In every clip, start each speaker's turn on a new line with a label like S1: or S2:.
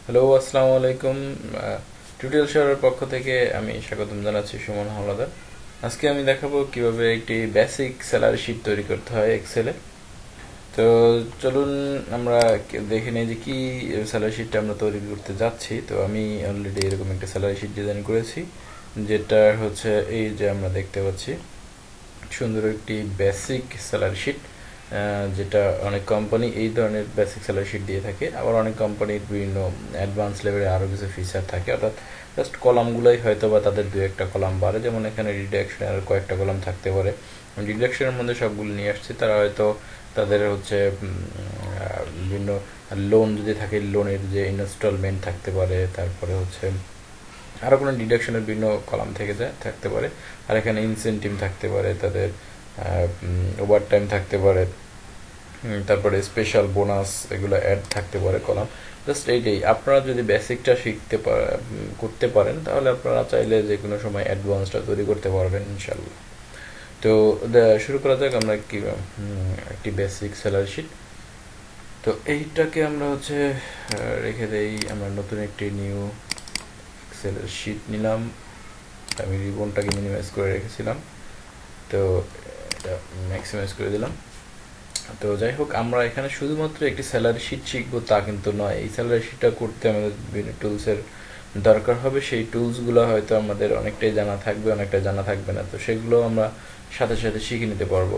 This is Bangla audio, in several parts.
S1: হ্যালো, আসসালামু আলাইকুম। টিউটোরিয়াল শেয়ারের পক্ষ থেকে আমি স্বাগতম জানাচ্ছি সুমন হাওলাদার। আজকে আমি দেখাবো কিভাবে একটি বেসিক স্যালারি শিট তৈরি করতে হয় এক্সেলে। তো চলুন আমরা দেখে নিই যে কি স্যালারি শিটটা আমরা তৈরি করতে যাচ্ছি। তো আমি অলরেডি এরকম একটা স্যালারি শিট ডিজাইন করেছি, যেটা হচ্ছে এই যে আমরা দেখতে পাচ্ছি সুন্দর একটি বেসিক স্যালারি শিট, যেটা অনেক কোম্পানি এই ধরনের বেসিক স্যালারি শিট দিয়ে থাকে। আবার অনেক কোম্পানির বিভিন্ন অ্যাডভান্স লেভেলে আরও কিছু ফিচার থাকে, অর্থাৎ জাস্ট কলামগুলোই হয়তো বা তাদের দু একটা কলাম বাড়ে, যেমন এখানে ডিডাকশনের কয়েকটা কলাম থাকতে পারে। ডিডাকশনের মধ্যে সবগুলো নিয়ে আসছে, তারা হয়তো তাদের হচ্ছে বিভিন্ন লোন যদি থাকে লোনের যে ইনস্টলমেন্ট থাকতে পারে, তারপরে হচ্ছে আরও কোনো ডিডাকশনের বিভিন্ন কলাম থেকে যায় থাকতে পারে। আর এখানে ইনসেন্টিভ থাকতে পারে, তাদের ওভার টাইম থাকতে পারে, তারপরে স্পেশাল বোনাস এগুলো অ্যাড থাকতে পারে কলাম। জাস্ট এইটাই, আপনারা যদি বেসিকটা করতে পারেন তাহলে আপনারা চাইলে যে কোনো সময় অ্যাডভান্সটা তৈরি করতে পারবেন ইনশাল্লাহ। তো শুরু করা যাক আমরা কি একটি বেসিক স্যালারি শিট। তো এইটাকে আমরা হচ্ছে রেখে দেই। আমরা নতুন একটি নিউ এক্সেলের শিট নিলাম। আমি রিবনটাকে মিনিমাইজ করে রেখেছিলাম, তো এটা ম্যাক্সিমাইজ করে দিলাম। তো যাই হোক, আমরা এখানে শুধুমাত্র একটি স্যালারি শিট শিখবো তা কিন্তু নয়। এই স্যালারি শিটটা করতে আমাদের বিভিন্ন টুলসের দরকার হবে। সেই টুলসগুলো হয়তো আমাদের অনেকটাই জানা থাকবে, অনেকটা জানা থাকবে না, তো সেগুলো আমরা সাথে সাথে শিখে নিতে পারবো।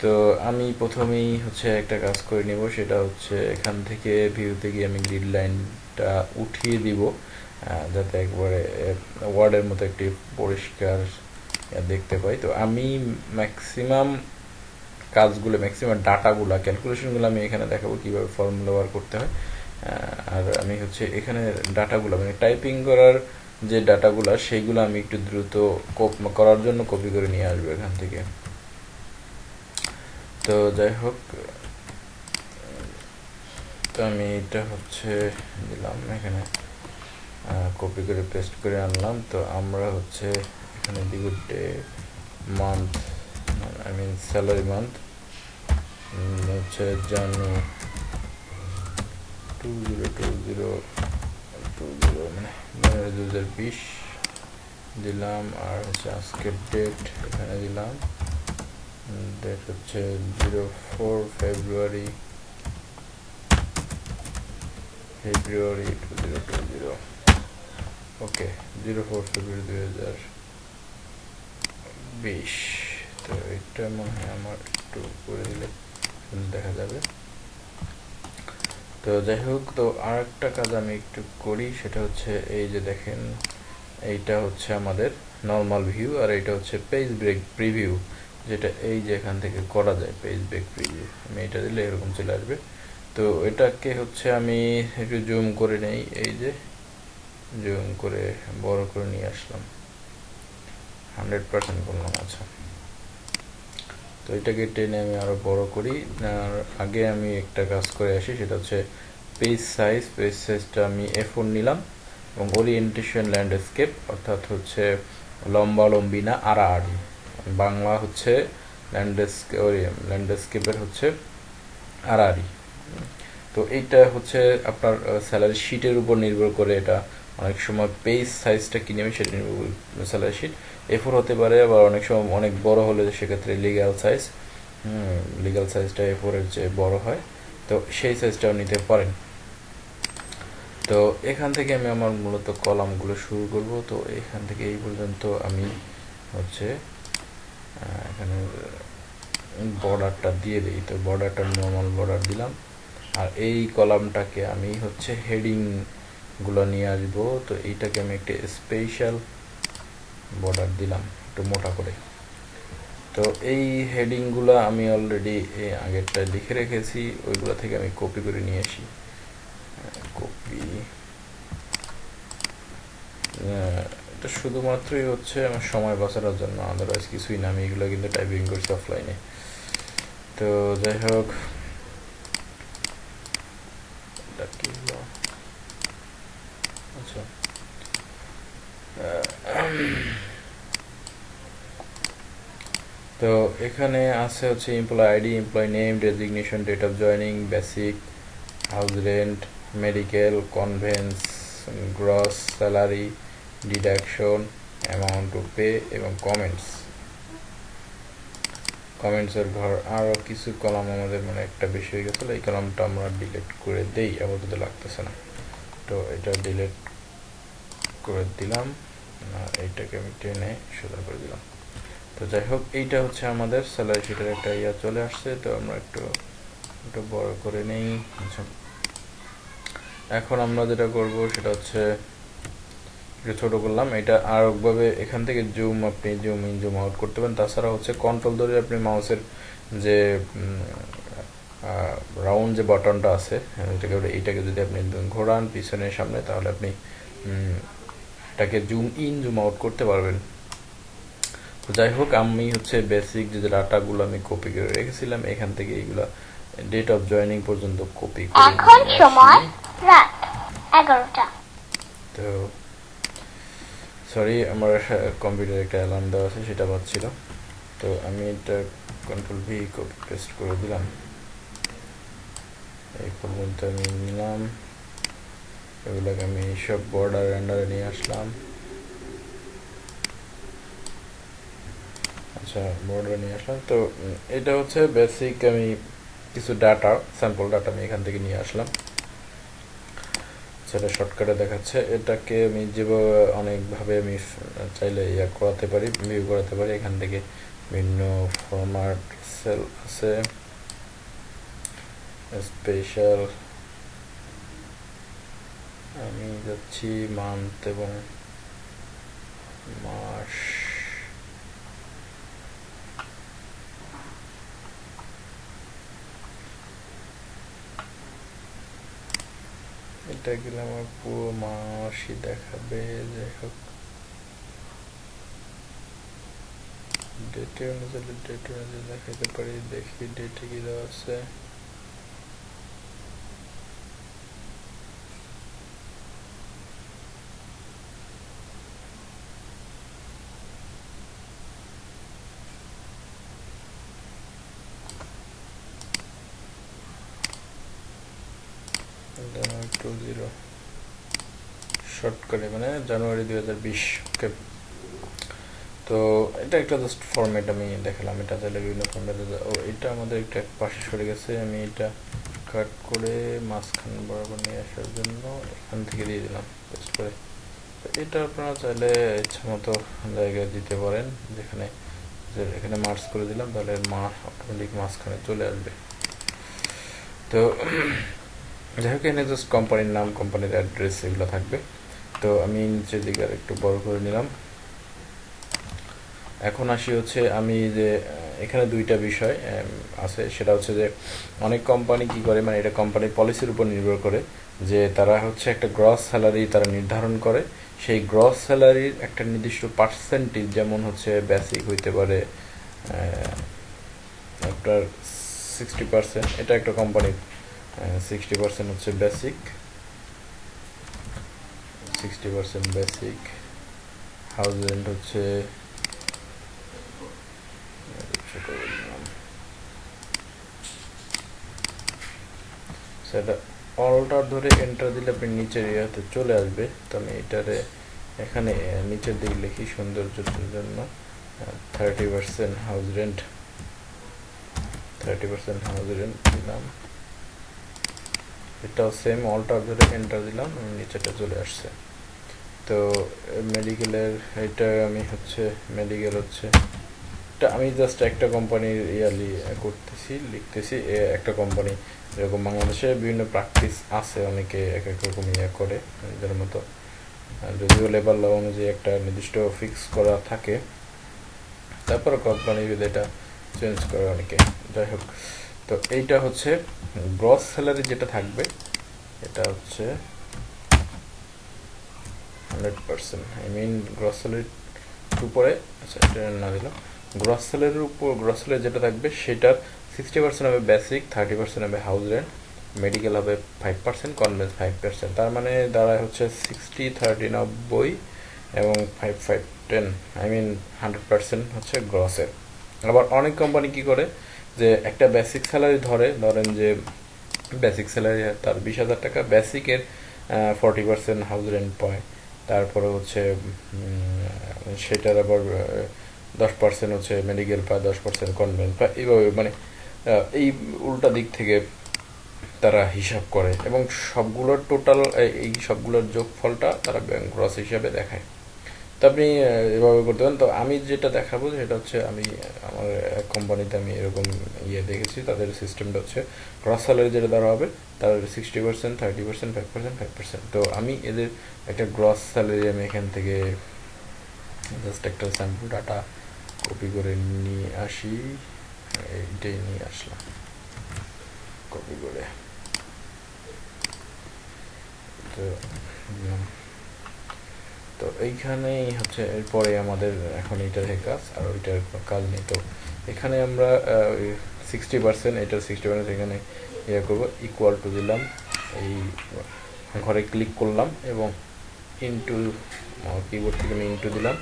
S1: তো আমি প্রথমেই হচ্ছে একটা কাজ করে নেব, সেটা হচ্ছে এখান থেকে ভিউতে গিয়ে আমি গ্রিড লাইনটা উঠিয়ে দিব, যাতে একবারে ওয়ার্ডের মতো একটি পরিষ্কার দেখতে পাই। তো আমি ম্যাক্সিমাম ম্যাক্সিমাম ডাটাগুলো ক্যালকুলেশনগুলো আমি এখানে দেখাবো কীভাবে ফর্মুলা ব্যবহার করতে হয়। আর আমি হচ্ছে এখানে ডাটাগুলো মানে টাইপিং করার যে ডাটাগুলো সেইগুলো আমি একটু দ্রুত করার জন্য কপি করে নিয়ে আসবো এখান থেকে। তো যাই হোক, তো আমি এটা হচ্ছে দিলাম এখানে, কপি করে পেস্ট করে আনলাম। তো আমরা হচ্ছে এখানে দিব day, month, I mean salary month হচ্ছে জানুয়ারি 2020 মানে জানুয়ারি 2020 দিলাম। আর হচ্ছে আজকের ডেট এখানে দিলাম, ডেট হচ্ছে 04 ফেব্রুয়ারি 2020। ওকে, 04 ফেব্রুয়ারি 2020। তো এটা মনে হয় আমার একটু করে দিলে দেখা যাবে। তো যাই হোক, তো আর একটা কাজ আমি একটু করি, সেটা হচ্ছে এই যে দেখেন, এইটা হচ্ছে আমাদের নর্মাল ভিউ, আর এইটা হচ্ছে পেজ ব্রেক প্রিভিউ, যেটা এই যে এখান থেকে করা যায় পেজ ব্রেক প্রিভিউ। আমি এটা দিলে এরকম চলে আসবে। তো এটাকে হচ্ছে আমি একটু জুম করে নেই, এই যে জুম করে বড় করে নিয়ে আসলাম, 100% করলাম। আচ্ছা, তো এটাকে টেনে আমি আরও বড় করি। আর আগে আমি একটা কাজ করে আসি, সেটা হচ্ছে পেজ সাইজটা আমি A4 নিলাম, এবং ওরিয়েন্টেশন ল্যান্ডস্কেপ, অর্থাৎ হচ্ছে লম্বালম্বি না আড়াআড়ি, বাংলা হচ্ছে ল্যান্ডস্কেপের হচ্ছে আড়াআড়ি। তো এইটা হচ্ছে আপনার স্যালারি শিটের উপর নির্ভর করে, এটা অনেক সময় পেজ সাইজটা কিনে আমি সেটা নির্ভর করি। স্যালারি শিট A4 হতে পারে, আবার অনেক সময় অনেক বড় হলে সেক্ষেত্রে লিগ্যাল সাইজটা A4 এর চেয়ে বড় হয়, তো সেই সাইজটাও নিতে পারেন। তো এখান থেকে আমি আমার মূলত কলামগুলো শুরু করব। তো এখান থেকে এই পর্যন্ত আমি হচ্ছে এখানে বর্ডারটা দিয়ে দিই। তো বর্ডারটা নর্মাল বর্ডার দিলাম, আর এই কলামটাকে আমি হচ্ছে হেডিংগুলো নিয়ে আসবো। তো এইটাকে আমি একটা স্পেশাল বর্ডার দিলাম একটু মোটা করে। তো এই হেডিংগুলো আমি অলরেডি আগেরটা লিখে রেখেছি, ওইগুলো থেকে আমি কপি করে নিয়ে আসি। কপি, এটা শুধুমাত্রই হচ্ছে আমার সময় বাঁচানোর জন্য, আদারওয়াইজ কিছুই না। আমি এগুলো কিন্তু টাইপিং করছি অফলাইনে। তো যাই হোক, এটা কি হলো? আচ্ছা, তো এখানে আছে হচ্ছে employ ID, employ name, designation, date of joining, basic, house rent, medical, conveyance, gross salary, deduction, amount to pay এবং কমেন্টসের ঘর। আরও কিছু কলাম আমাদের মানে একটা বেশি হয়ে গেছিলো, এই কলামটা আমরা ডিলিট করে দেই, আপাতত লাগতেছে না। তো এটা ডিলিট করে দিলাম, এইটাকে আমি টেনে সোজা করে দিলাম। তো যাই হোক, এইটা হচ্ছে আমাদের স্যালারি শিটের একটা চলে আসছে। তো আমরা একটু বড় করে নেই। আচ্ছা, এখন আমরা যেটা করব সেটা হচ্ছে একটু ছোট করলাম। এটা আরেকভাবে এখান থেকে আপনি জুম ইন জুম আউট করতে পারেন। তাছাড়া হচ্ছে কন্ট্রোল ধরে আপনি মাউসের যে রাউন্ড যে বাটনটা আছে এইটাকে যদি আপনি ঘোরান পিছনে সামনে, তাহলে আপনি এটাকে জুম ইন জুম আউট করতে পারবেন। তো যাই হোক, আমি হচ্ছে বেসিক যে ডাটাগুলো আমি কপি করে রেখেছিলাম এখান থেকে এইগুলো ডেট অফ জয়েনিং পর্যন্ত কপি করে
S2: এখন সময় রাত 11টা।
S1: তো সরি, আমার কম্পিউটারে একটা অ্যালার্ম দেওয়া আছে, সেটা বাজছিল। তো আমি এটা কন্ট্রোল ভি কপি পেস্ট করে দিলাম। এই পর্যন্ত আমি নিলাম, এগুলোকে আমি সব বর্ডার আন্ডারে নিয়ে আসলাম। আচ্ছা, বর্ডারে নিয়ে আসলাম। তো এটা হচ্ছে বেসিক, আমি কিছু ডাটা, স্যাম্পল ডাটা আমি এখান থেকে নিয়ে আসলাম, সেটা শর্টকাটে দেখাচ্ছে। এটাকে আমি যেভাবে অনেকভাবে আমি চাইলে করাতে পারি, ভিউ করাতে পারি। এখান থেকে ভিন্ন ফরম্যাট সেল আছে, স্পেশাল। আমি যাচ্ছি মান্থ এবং মাস। এটা গেলে আমার পুরো মাসই দেখাবে। যাই হোক, ডেটে অনুযায়ী দেখাতে পারি। দেখি ডেটে কি দেওয়া আছে। জানুয়ারি 20 শর্টকাটে মানে জানুয়ারি 2020। ওকে, তো এটা একটা জাস্ট ফরম্যাট আমি দেখালাম। এটা চাইলে বিভিন্ন ফরম্যাটে, এটা আমাদের একটা পাশে সরে গেছে, আমি এটা কাট করে মাঝখান বরাবর নিয়ে আসার জন্য এখান থেকে দিয়ে দিলাম পেস্ট করে। এটা আপনারা চাইলে ইচ্ছা মতো জায়গায় দিতে পারেন, যেখানে এখানে মার্চ করে দিলাম, তাহলে অটোমেটিক মাঝখানে চলে আসবে। তো যাই হোক, এখানে জাস্ট কোম্পানির নাম, কোম্পানির অ্যাড্রেস এগুলো থাকবে। তো আমি নিচের দিকে আর একটু বড় করে নিলাম। এখন আসি হচ্ছে, আমি যে এখানে দুইটা বিষয় আছে, সেটা হচ্ছে যে অনেক কোম্পানি কি করে, মানে এটা কোম্পানির পলিসির উপর নির্ভর করে, যে তারা হচ্ছে একটা গ্রস স্যালারি তারা নির্ধারণ করে। সেই গ্রস স্যালারির একটা নির্দিষ্ট পার্সেন্টেজ, যেমন হচ্ছে বেসিক হইতে পারে আপনার 60%, এটা একটা কোম্পানির 60% হচ্ছে বেসিক, 60% বেসিক। হাউস রেন্ট হচ্ছে সেটা অলটার ধরে এন্টার দিলে আপনি নিচের ইয়াতে চলে আসবে। তো আমি এটারে এখানে নিচের দিকে লিখি সৌন্দর্যের জন্য 30% হাউস রেন্ট, 30% হাউস রেন্ট দিলাম। এটাও সেম, অলটার ধরে এন্টার দিলাম, নিচেটা চলে আসছে। তো মেডিকেলের এটা আমি হচ্ছে মেডিকেল হচ্ছে এটা আমি জাস্ট একটা কোম্পানির ইয়ারলি করতেছি, লিখতেছি। একটা কোম্পানি এরকম বাংলাদেশে বিভিন্ন প্র্যাকটিস আছে, অনেকে এক এক রকম করে নিজের মতো, যদিও লেবার ল অনুযায়ী একটা নির্দিষ্ট ফিক্স করা থাকে, তারপর কোম্পানি এটা চেঞ্জ করে অনেকে। যাই হোক, তো এইটা হচ্ছে গ্রস স্যালারি যেটা থাকবে, এটা হচ্ছে 100%, আই মিন গ্রস স্যালারির উপরে। আচ্ছা, এটা না দিলাম। গ্রস স্যালারির উপর গ্রস স্যালারি যেটা থাকবে সেটার 60% হবে বেসিক, 30% হবে হাউস রেন্ট, মেডিকেল হবে 5%, কনভেন্স 5%। তার মানে দাঁড়ায় হচ্ছে 60, 30, 90 এবং 5, 5, 10, আই মিন 100% হচ্ছে গ্রসের। আবার অনেক কোম্পানি কি করে, যে একটা বেসিক স্যালারি ধরেন যে বেসিক স্যালারি তার 20,000 টাকা, বেসিকের 40% হাউস রেন্ট পায়। তারপরে হচ্ছে সেটার আবার 10% হচ্ছে মেডিকেল পায়, 10% কনভেন্ট পায়, এইভাবে মানে এই উল্টা দিক থেকে তারা হিসাব করে এবং সবগুলোর টোটাল এই সবগুলোর যোগফলটা তারা গ্রস হিসাবে দেখায়। তো আপনি এভাবে করতে পারেন। তো আমি যেটা দেখাবো সেটা হচ্ছে আমি আমার এক কোম্পানিতে আমি এরকম দেখেছি, তাদের সিস্টেমটা হচ্ছে গ্রস স্যালারি যেটা ধরা হবে তার 60%, 30%, 5%, 5%। তো আমি এদের একটা গ্রস স্যালারি আমি এখান থেকে জাস্ট একটা স্যাম্পল ডাটা কপি করে নিয়ে আসি, এইটাই নিয়ে আসলাম কপি করে। তো তো এইখানেই হচ্ছে এরপরে আমাদের এখন এইটার কাজ আর ওইটার কাজ নেই। তো এখানে আমরা 60%, এটার 60% এখানে করবো, ইকুয়াল টু দিলাম, এই ঘরে ক্লিক করলাম এবং ইন্টু কিবোর্ড থেকে আমি ইন্টু দিলাম।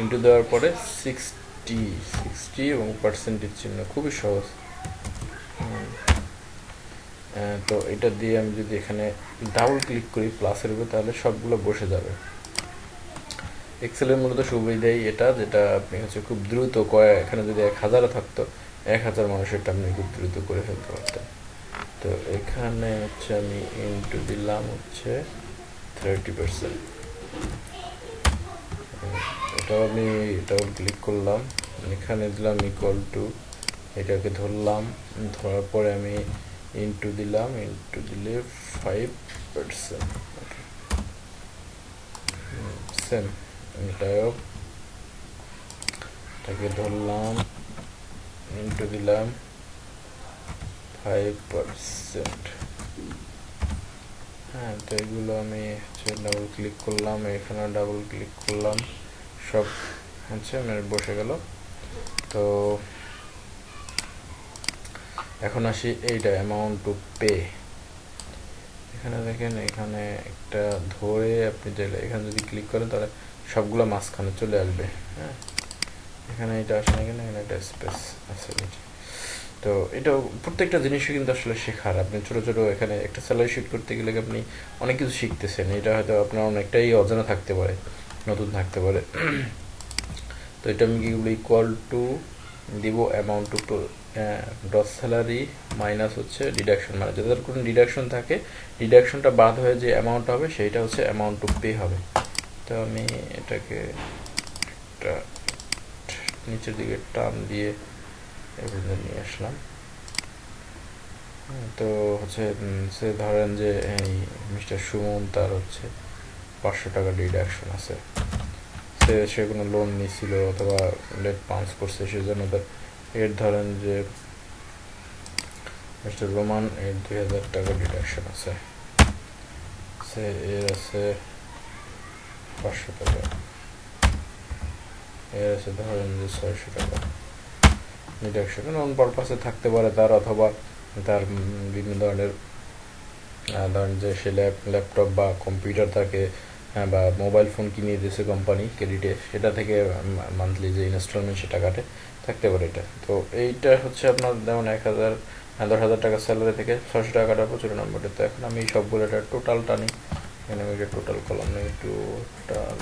S1: ইন্টু দেওয়ার পরে 60 এবং পার্সেন্টেজ চিহ্ন, খুবই সহজ। তো এটা দিয়ে আমি যদি এখানে ডাবল ক্লিক করি প্লাসের উপর, তাহলে সবগুলো বসে যাবে। এক্সেলের মূলত সুবিধাই এটা, যেটা আপনি হচ্ছে খুব দ্রুত এখানে যদি 1000 থাকতো, 1000 মানুষেরটা আপনি খুব দ্রুত করে ফেলতে পারতেন। তো এখানে হচ্ছে আমি ইন্টু দিলাম হচ্ছে 30%, এটাও আমি ডাবল ক্লিক করলাম, এখানে দিলাম ইকুয়াল টু, এটাকে ধরলাম, ধরার পরে আমি ইন্টু দিলাম, ইন্টু দিলে 5%, সেম এটাও, এটাকে ধরলাম, ইন্টু দিলাম 5%। হ্যাঁ, তো এগুলো আমি হচ্ছে ডাবল ক্লিক করলাম, এখানে ডাবল ক্লিক করলাম, সব হচ্ছে বসে গেল। তো এখন আসি এইটা অ্যামাউন্ট টু পে। এখানে দেখেন, এখানে একটা ধরে আপনি চাইলে এখানে যদি ক্লিক করেন তাহলে সবগুলো মাঝখানে চলে আসবে। হ্যাঁ, এখানে এটা আসে না, এখানে একটা স্পেস আছে। তো এটা প্রত্যেকটা জিনিসই কিন্তু আসলে শেখার। আপনি ছোটো ছোটো এখানে একটা স্যালারি শিট করতে গেলে আপনি অনেক কিছু শিখতেছেন, এটা হয়তো আপনার অনেকটাই অজানা থাকতে পারে, নতুন থাকতে পারে। তো এটা আমি কি ইকুয়াল টু দিব amount two gross salary minus হচ্ছে ডিডাকশন, মানে যাদের কোনো ডিডাকশন থাকে ডিডাকশনটা বাদ হয়ে যে অ্যামাউন্ট হবে সেইটা হচ্ছে অ্যামাউন্ট টু পে হবে। তো আমি এটাকে একটা নিচের দিকে টান দিয়ে এভাবে নিয়ে আসলাম। তো হচ্ছে সে ধরেন যে এই মিস্টার সুমন, তার হচ্ছে 500 টাকা ডিডাকশন আছে, সে কোনো লোন নিয়েছিল অথবা লেট পাঞ্চ করছে, সেজন্য তার এর ধরেন যে মিস্টার রোমান, এর 2000 টাকা ডিডাকশন আছে, সে এর আছে 500 টাকা, এর আছে ধরেন যে 600 টাকা ডিডাকশন। লোন পারপাসে থাকতে পারে তার, অথবা তার বিভিন্ন ধরনের ধরেন যে সে ল্যাপটপ বা কম্পিউটার তাকে বা মোবাইল ফোন কিনে দিয়েছে কোম্পানি ক্রেডিটে, সেটা থেকে মান্থলি যে ইনস্টলমেন্ট সেটা কাটে, থাকতে পারে এটা। তো এইটা হচ্ছে আপনার যেমন 10,000 টাকা স্যালারি থেকে 600 টাকা কাটার 25 নম্বরটা। তো এখন আমি সবগুলো এটা টোটালটা নিই, এখানে আমি এটা টোটাল কলাম নিই, টোটাল।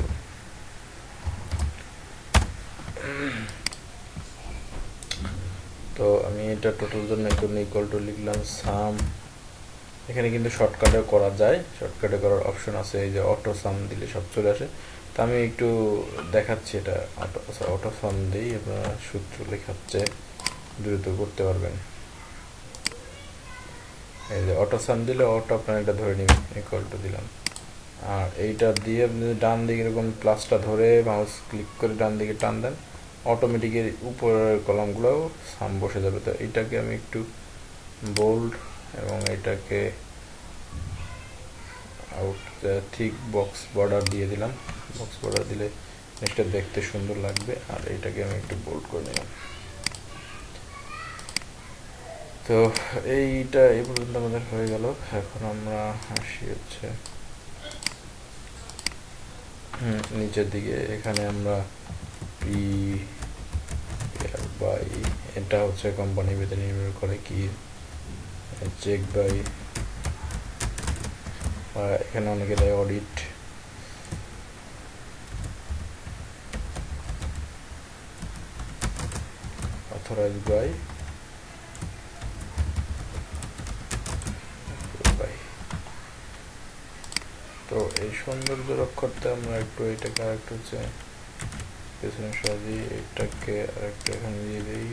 S1: তো আমি এটা টোটাল জন্য ইকুয়াল টু লিখলাম সাম। এখানে কিন্তু শর্টকাটে করা যায়, শর্টকাটে করার অপশন আছে, এই যে অটো সাম দিলে সব চলে আসে। তো আমি একটু দেখাচ্ছি এটা, অটো সাম দিই, আপনারা সূত্র লেখাচ্ছে দ্রুত করতে পারবেন। এই যে অটো সাম দিলে অটো আপনারা এটা ধরে নেবেন, ইকুয়াল টু দিলাম, আর এইটা দিয়ে আপনি ডান দিকে এরকম প্লাসটা ধরে মাউস ক্লিক করে ডান দিকে টান দেন, অটোমেটিকের উপরের কলামগুলো সাম বসে যাবে। তো এইটাকে আমি একটু বোল্ড এবং এটাকে আউট ঠিক বক্স বর্ডার দিয়ে দিলাম, বক্স বর্ডার দিলে এটা দেখতে সুন্দর লাগবে। আর এটাকে আমি একটু বোল্ড করে নিলাম। তো এইটা এই পর্যন্ত আমাদের হয়ে গেল। এখন আমরা আসি হচ্ছে নিচের দিকে, এখানে আমরা পি বাই, এটা হচ্ছে কোম্পানি ভেতরে নির্ভর করে কি চেক বাই এখানে অনেকে দেয় অডিট, অথরাইজ বাই, তো এই সৌন্দর্য রক্ষার্থে আমরা একটু এটাকে আরেকটু হচ্ছে পেছনে সাজি, এটাকে আরেকটু এখানে দিয়ে দিই।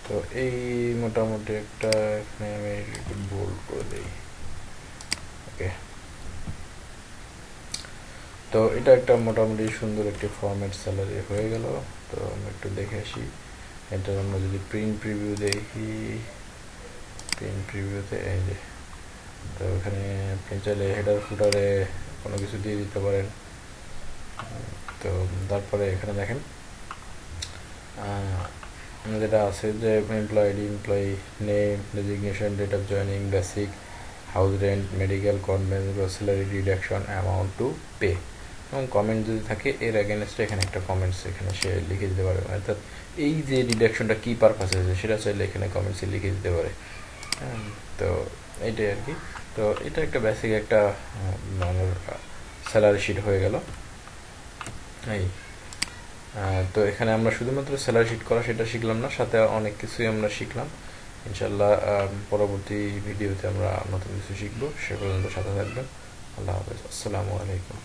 S1: তো এই মোটামুটি একটা এখানে আমি একটু বোল্ড করে দিই। ওকে, তো এটা একটা মোটামুটি সুন্দর একটি ফরম্যাট স্যালারি হয়ে গেল। তো আমরা একটু দেখে আসি এটা। আমরা যদি প্রিন্ট প্রিভিউ দেখি, প্রিন্ট প্রিভিউতে এই যে, তো এখানে আপনি চাইলে হেডার ফুটারে কোনো কিছু দিয়ে দিতে পারেন। তো তারপরে এখানে দেখেন যেটা আছে যে employ ID, employee name, designation, date of joining, basic, house rent, medical, conveyance, salary deduction, amount to pay, এবং কমেন্ট যদি থাকে এর অ্যাগেনস্টে এখানে একটা কমেন্টস এখানে সে লিখে দিতে পারে। অর্থাৎ এই যে ডিডাকশনটা কী পারপাস হয়েছে সেটা চাইলে এখানে কমেন্টসে লিখে দিতে পারে। তো এইটাই আর কি। তো এটা একটা বেসিক একটা আমার স্যালারি শিট হয়ে গেল। এই তো এখানে আমরা শুধুমাত্র স্যালারি শিট করা সেটা শিখলাম না, সাথে অনেক কিছুই আমরা শিখলাম। ইনশাল্লাহ পরবর্তী ভিডিওতে আমরা নতুন কিছু শিখবো। সে পর্যন্ত সাথে থাকবেন। আল্লাহ হাফেজ, আসসালামু আলাইকুম।